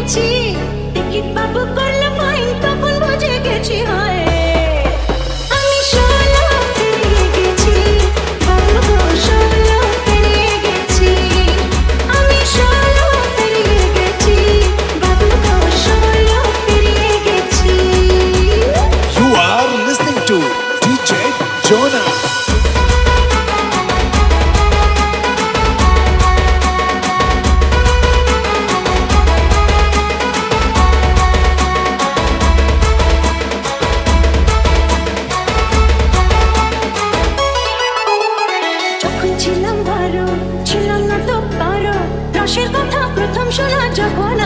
গেছি, টিকিট বাবু করলো ফাইন, তখন বুঝে গেছি হয় আমি 16 পেরিয়ে গেছি, বাবু গো 16 পেরিয়ে গেছি, আমি 16 পেরিয়ে গেছি, বাবু গো 16 পেরিয়ে গেছি। You are listening to DJ Jonah. ছিলাম বড়, ছিলাম না তো পারো, রসের কথা প্রথম শোনা যখন